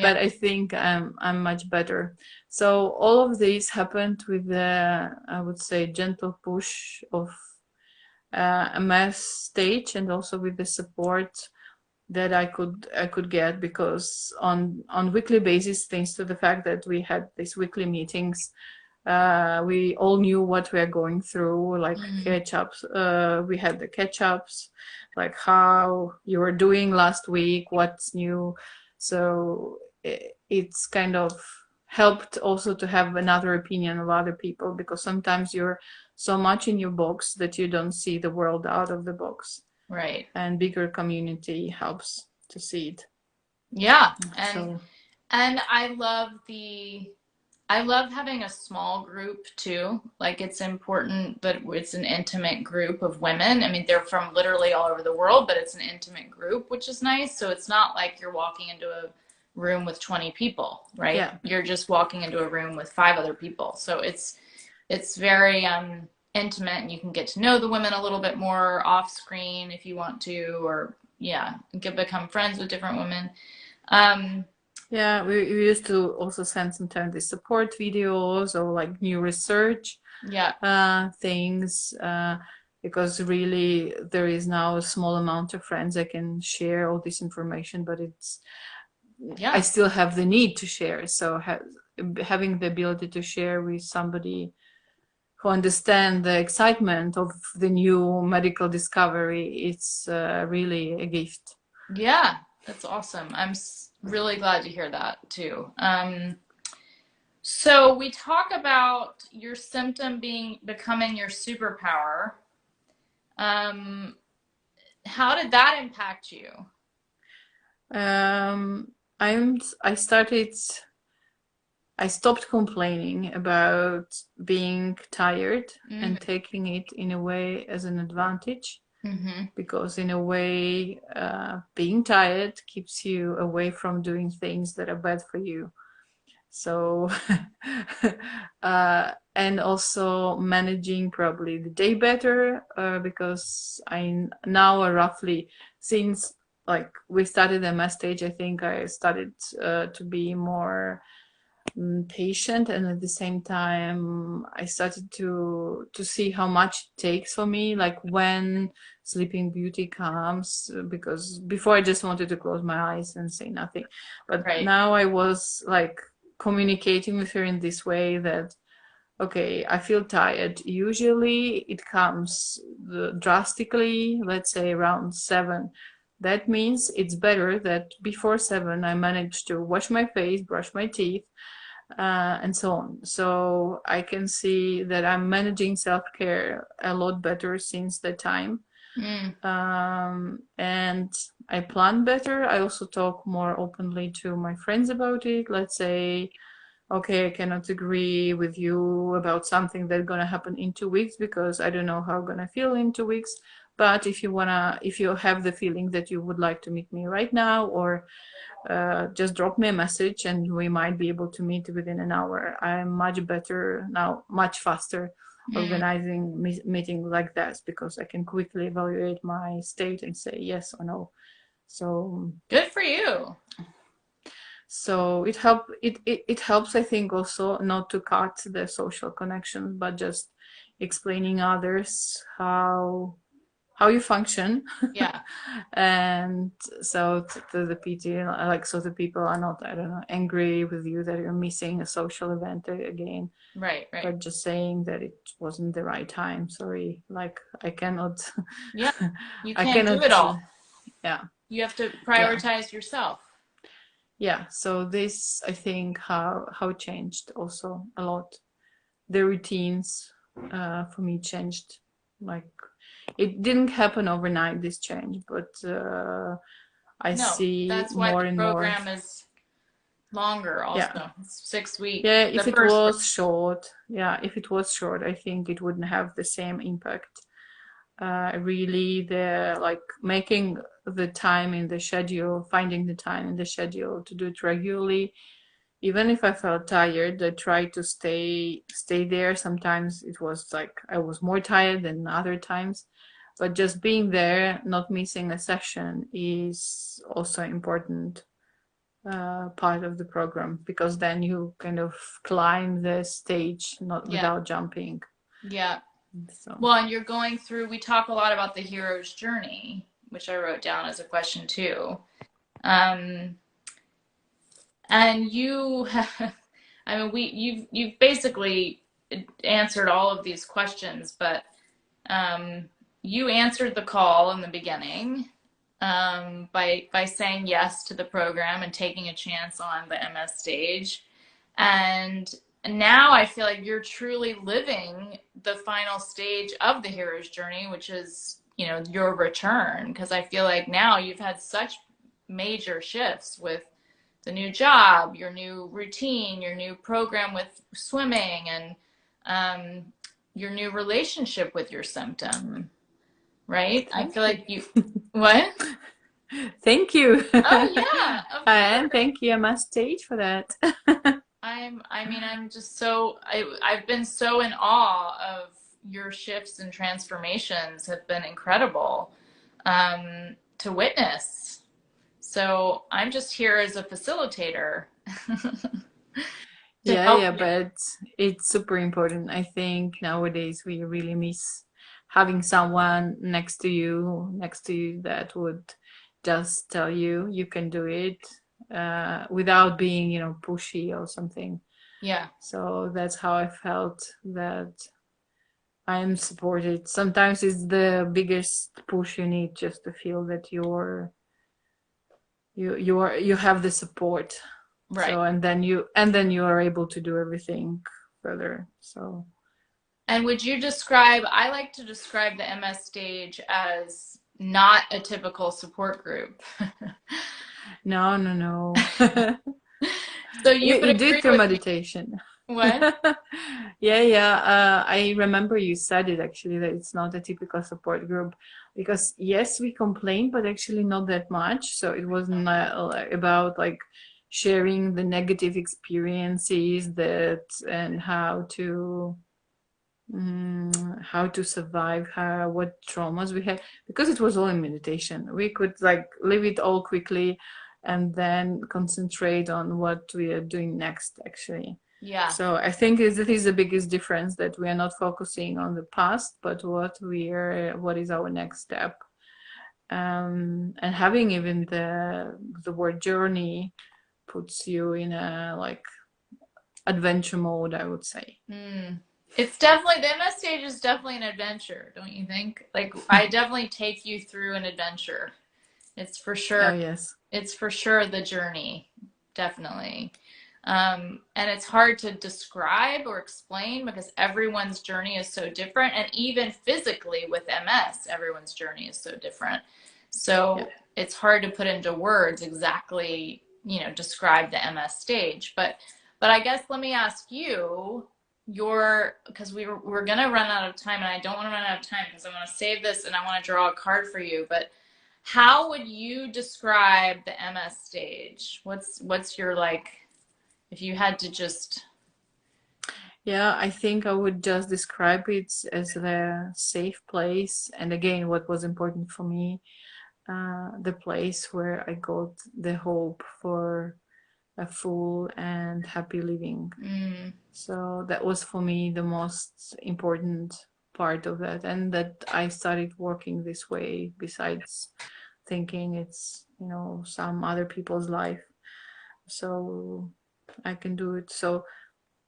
Speaker 2: but I think I'm much better. So all of this happened with the, I would say, gentle push of a mass stage, and also with the support that I could get, because on weekly basis, thanks to the fact that we had these weekly meetings, we all knew what we are going through, like catch-ups. We had the catch-ups, like how you were doing last week, what's new. So it's kind of helped also to have another opinion of other people, because sometimes you're so much in your box that you don't see the world out of the box.
Speaker 1: Right.
Speaker 2: And bigger community helps to see it.
Speaker 1: Yeah. And I love having a small group too. Like, it's important that it's an intimate group of women. I mean, they're from literally all over the world, but it's an intimate group, which is nice. So it's not like you're walking into a room with 20 people, right?
Speaker 2: Yeah.
Speaker 1: You're just walking into a room with 5 other people. So it's very intimate, and you can get to know the women a little bit more off screen if you want to, or become friends with different women.
Speaker 2: Yeah, we used to also send sometimes the support videos or like new research
Speaker 1: Yeah.
Speaker 2: things because really there is now a small amount of friends I can share all this information, but I
Speaker 1: Yeah.
Speaker 2: still have the need to share. So having the ability to share with somebody who understand the excitement of the new medical discovery, it's really a gift.
Speaker 1: Yeah. That's awesome. I'm really glad to hear that too. So we talk about your symptom becoming your superpower. Um, how did that impact you?
Speaker 2: Um, I started. I stopped complaining about being tired
Speaker 1: Mm,
Speaker 2: and taking it in a way as an advantage,
Speaker 1: mm-hmm.
Speaker 2: because in a way, being tired keeps you away from doing things that are bad for you. So, and also managing probably the day better, because I now roughly, since like we started MS stage, I think I started to be more patient, and at the same time I started to see how much it takes for me, like when sleeping beauty comes, because before I just wanted to close my eyes and say nothing, but
Speaker 1: Right.
Speaker 2: now I was like communicating with her in this way that okay, I feel tired. Usually it comes drastically, let's say around 7. That means it's better that before 7 I manage to wash my face, brush my teeth, and so on. So I can see that I'm managing self care a lot better since that time.
Speaker 1: Mm,
Speaker 2: And I plan better. I also talk more openly to my friends about it. Let's say, okay, I cannot agree with you about something that's gonna happen in 2 weeks because I don't know how I'm gonna feel in 2 weeks. But if you have the feeling that you would like to meet me right now, or just drop me a message and we might be able to meet within an hour. I'm much better now, much faster
Speaker 1: mm.
Speaker 2: organizing meeting like that because I can quickly evaluate my state and say yes or no. So
Speaker 1: Good for you.
Speaker 2: it helps, I think, also not to cut the social connections, but just explaining others how you function.
Speaker 1: Yeah.
Speaker 2: And so to the PT, like, so the people are not, I don't know, angry with you that you're missing a social event again,
Speaker 1: Right. Right.
Speaker 2: but just saying that it wasn't the right time. Sorry, like I cannot,
Speaker 1: Yeah. You
Speaker 2: I
Speaker 1: can't do
Speaker 2: cannot,
Speaker 1: it all.
Speaker 2: yeah,
Speaker 1: You have to
Speaker 2: yeah,
Speaker 1: prioritize yourself.
Speaker 2: yeah. So this, I think, how changed also a lot. The routines for me changed, like it didn't happen overnight, this change, but I
Speaker 1: No,
Speaker 2: see
Speaker 1: that's why
Speaker 2: more
Speaker 1: the
Speaker 2: and more.
Speaker 1: program is longer
Speaker 2: Yeah.
Speaker 1: also. It's 6 weeks.
Speaker 2: Yeah,
Speaker 1: The
Speaker 2: if it
Speaker 1: first
Speaker 2: was short, yeah, if it was short, I think it wouldn't have the same impact. Really, the like making the time in the schedule, finding the time in the schedule to do it regularly. Even if I felt tired, I tried to stay there. Sometimes it was like I was more tired than other times, but just being there, not missing a session is also important part of the program, because then you kind of climb the stage not
Speaker 1: Yeah.
Speaker 2: without jumping.
Speaker 1: Yeah.
Speaker 2: So
Speaker 1: Well, and you're going through, we talk a lot about the hero's journey, which I wrote down as a question too. Um, and you, I mean, you've basically answered all of these questions, but you answered the call in the beginning by saying yes to the program and taking a chance on the MS stage. And now I feel like you're truly living the final stage of the hero's journey, which is, your return. Because I feel like now you've had such major shifts with the new job, your new routine, your new program with swimming, and your new relationship with your symptom, right? I feel
Speaker 2: thank you.
Speaker 1: like you, what?
Speaker 2: Thank you.
Speaker 1: Oh, yeah, of
Speaker 2: And
Speaker 1: course.
Speaker 2: thank you, Emma Stage, for that.
Speaker 1: I'm just I've been so in awe of your shifts and transformations have been incredible to witness. So I'm just here as a facilitator to
Speaker 2: Yeah,
Speaker 1: help
Speaker 2: yeah,
Speaker 1: you.
Speaker 2: but it's super important. I think nowadays we really miss having someone next to you that would just tell you you can do it without being, pushy or something.
Speaker 1: Yeah,
Speaker 2: So that's how I felt that I am supported. Sometimes it's the biggest push you need just to feel that you have the support.
Speaker 1: right.
Speaker 2: So and then you are able to do everything further. So
Speaker 1: And would you describe, I like to describe the MS stage as not a typical support group.
Speaker 2: no, no, no.
Speaker 1: So you
Speaker 2: we
Speaker 1: would
Speaker 2: we do it
Speaker 1: agree
Speaker 2: through
Speaker 1: with me.
Speaker 2: meditation.
Speaker 1: What?
Speaker 2: Yeah, yeah. I remember you said it actually that it's not a typical support group because yes, we complain, but actually not that much. So it wasn't about like sharing the negative experiences that and how to survive, what traumas we had, because it was all in meditation. We could like leave it all quickly and then concentrate on what we are doing next actually.
Speaker 1: Yeah.
Speaker 2: So I think that is the biggest difference, that we are not focusing on the past but what is our next step. And having even the word journey puts you in a like adventure mode, I would say.
Speaker 1: Mm. It's definitely, the MS stage is definitely an adventure, don't you think? Like, I definitely take you through an adventure. It's for
Speaker 2: Oh
Speaker 1: sure,
Speaker 2: yes.
Speaker 1: it's for sure the journey, definitely. And it's hard to describe or explain because everyone's journey is so different. And even physically with MS, everyone's journey is so different.
Speaker 2: Yeah.
Speaker 1: So it's hard to put into words exactly, describe the MS stage. But I guess let me ask you, because we're gonna run out of time, and I don't want to run out of time because I want to save this and I want to draw a card for you. But how would you describe the MS stage? What's your like, if you had to just,
Speaker 2: Yeah, I think I would just describe it as a safe place. And again, what was important for me, the place where I got the hope for a full and happy living.
Speaker 1: mm,
Speaker 2: So that was for me the most important part of that. And that I started working this way, besides thinking it's, some other people's life. So I can do it. So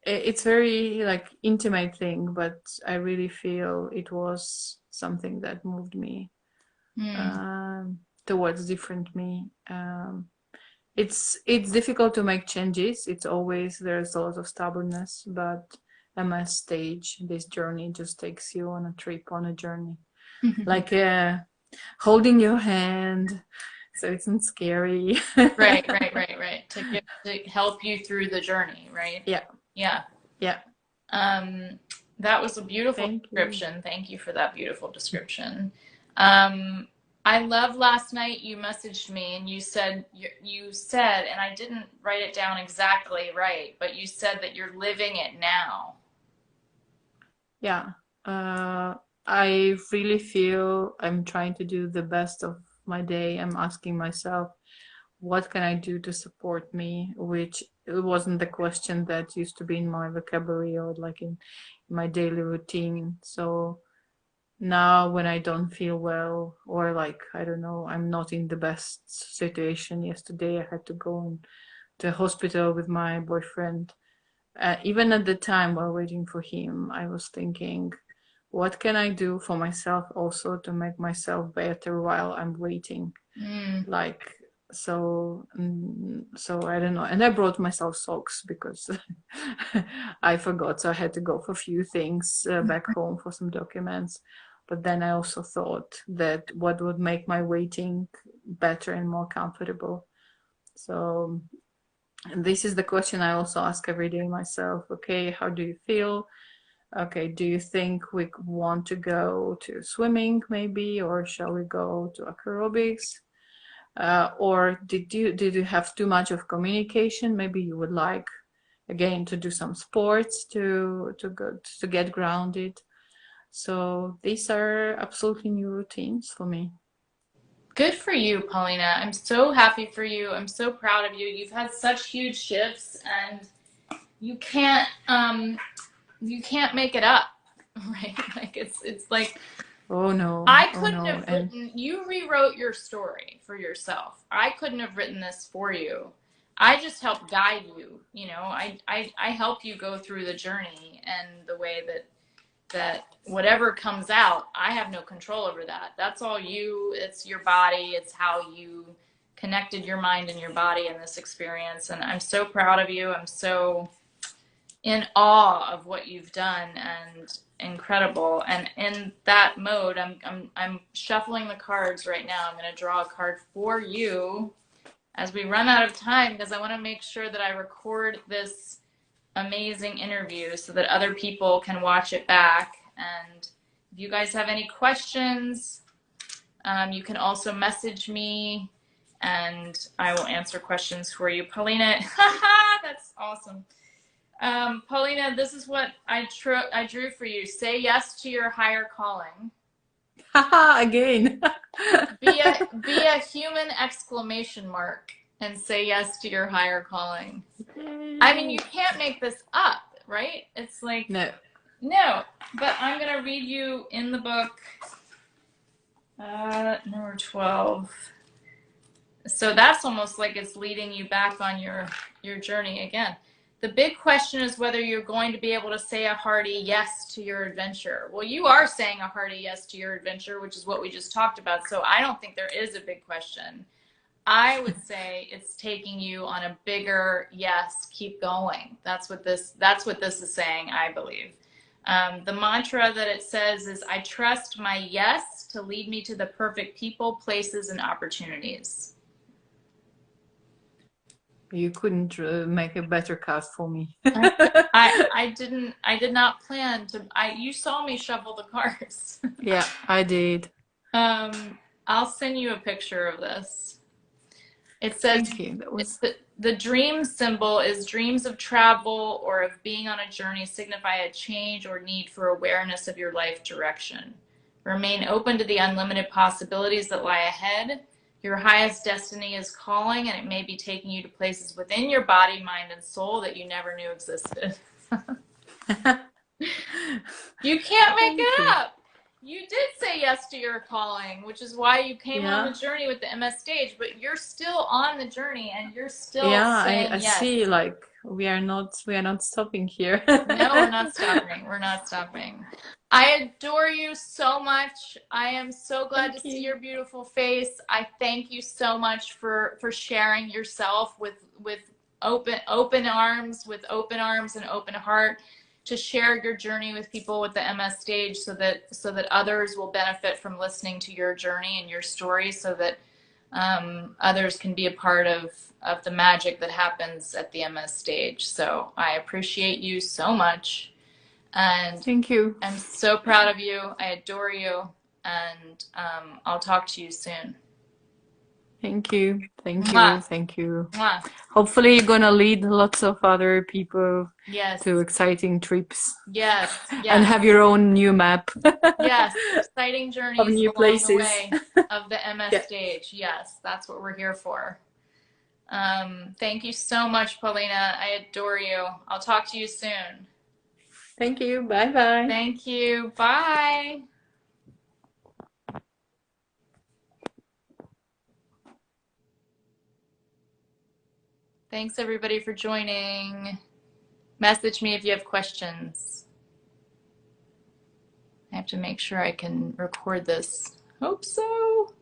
Speaker 2: it's very like intimate thing, but I really feel it was something that moved me
Speaker 1: mm,
Speaker 2: towards different me. It's difficult to make changes. It's always there's a lot of stubbornness, but MS stage, this journey just takes you on a trip, on a journey, like holding your hand, so it's not scary.
Speaker 1: right, right, right, right, to help you through the journey, right?
Speaker 2: Yeah,
Speaker 1: Yeah.
Speaker 2: yeah.
Speaker 1: Um, that was a beautiful
Speaker 2: Thank you.
Speaker 1: description. Thank you for that beautiful description. Um, I love last night you messaged me and you said, and I didn't write it down exactly right, but you said that you're living it now.
Speaker 2: Yeah. I really feel I'm trying to do the best of my day. I'm asking myself, what can I do to support me? Which it wasn't the question that used to be in my vocabulary or like in my daily routine. So now when I don't feel well, or like, I don't know, I'm not in the best situation. Yesterday I had to go to the hospital with my boyfriend. Even at the time while waiting for him, I was thinking, what can I do for myself also to make myself better while I'm waiting?
Speaker 1: Mm.
Speaker 2: Like, so I don't know. And I brought myself socks because I forgot. So I had to go for a few things back home for some documents. But then I also thought that what would make my waiting better and more comfortable. So this is the question I also ask every day myself. Okay, how do you feel? Okay, do you think we want to go to swimming maybe, or shall we go to aerobics? Or did you have too much of communication? Maybe you would like again to do some sports to get grounded. So these are absolutely new routines for me.
Speaker 1: Good for you, Paulina. I'm so happy for you. I'm so proud of you. You've had such huge shifts, and you can't you can't make it up, right? Like it's like
Speaker 2: Oh no,
Speaker 1: I
Speaker 2: oh
Speaker 1: couldn't
Speaker 2: no.
Speaker 1: have
Speaker 2: And
Speaker 1: written, you rewrote your story for yourself. I couldn't have written this for you. I just help guide you, you know. I help you go through the journey and the way that whatever comes out, I have no control over that. That's all you. It's your body. It's how you connected your mind and your body in this experience. And I'm so proud of you. I'm so in awe of what you've done and incredible. And in that mode, I'm shuffling the cards right now. I'm going to draw a card for you as we run out of time, because I want to make sure that I record this amazing interview so that other people can watch it back. And if you guys have any questions, you can also message me and I will answer questions for you. Paulina, that's awesome. Paulina, this is what I drew for you. Say yes to your higher calling.
Speaker 2: haha, again.
Speaker 1: Be a human exclamation mark and say yes to your higher calling. I mean, you can't make this up, right? It's like, no, but I'm going to read you in the book, number 12. So that's almost like it's leading you back on your journey again. The big question is whether you're going to be able to say a hearty yes to your adventure. Well, you are saying a hearty yes to your adventure, which is what we just talked about. So I don't think there is a big question. I would say it's taking you on a bigger yes, keep going. That's what this is saying, I believe. The mantra that it says is, I trust my yes to lead me to the perfect people, places, and opportunities.
Speaker 2: You couldn't make a better cast for me.
Speaker 1: I did not plan to. You saw me shuffle the cards.
Speaker 2: Yeah, I did.
Speaker 1: I'll send you a picture of this. It says,
Speaker 2: thank you. That was
Speaker 1: the dream symbol is dreams of travel or of being on a journey signify a change or need for awareness of your life direction. Remain open to the unlimited possibilities that lie ahead. Your highest destiny is calling, and it may be taking you to places within your body, mind, and soul that you never knew existed. You can't make it up. You did say yes to your calling, which is why you came on the journey with the MS stage, but you're still on the journey and you're still saying
Speaker 2: I
Speaker 1: yes.
Speaker 2: see, like we are not stopping here.
Speaker 1: No, we're not stopping. We're not stopping. I adore you so much. I am so glad to see your beautiful face. I thank you so much for sharing yourself with open arms and open heart, to share your journey with people with the MS stage, so that others will benefit from listening to your journey and your story, so that others can be a part of the magic that happens at the MS stage. So I appreciate you so much. And
Speaker 2: thank you.
Speaker 1: I'm so proud of you. I adore you. And I'll talk to you soon.
Speaker 2: Thank you. Thank you.
Speaker 1: Mwah.
Speaker 2: Thank you.
Speaker 1: Mwah.
Speaker 2: Hopefully you're going to lead lots of other people
Speaker 1: yes.
Speaker 2: to exciting trips.
Speaker 1: Yes. Yes.
Speaker 2: And have your own new map.
Speaker 1: Yes. Exciting journeys
Speaker 2: of new
Speaker 1: along
Speaker 2: places.
Speaker 1: the way of the MS stage. Yes. That's what we're here for. Thank you so much, Palina. I adore you. I'll talk to you soon.
Speaker 2: Thank you. Bye-bye.
Speaker 1: Thank you. Bye. Thanks, everybody, for joining. Message me if you have questions. I have to make sure I can record this. Hope so.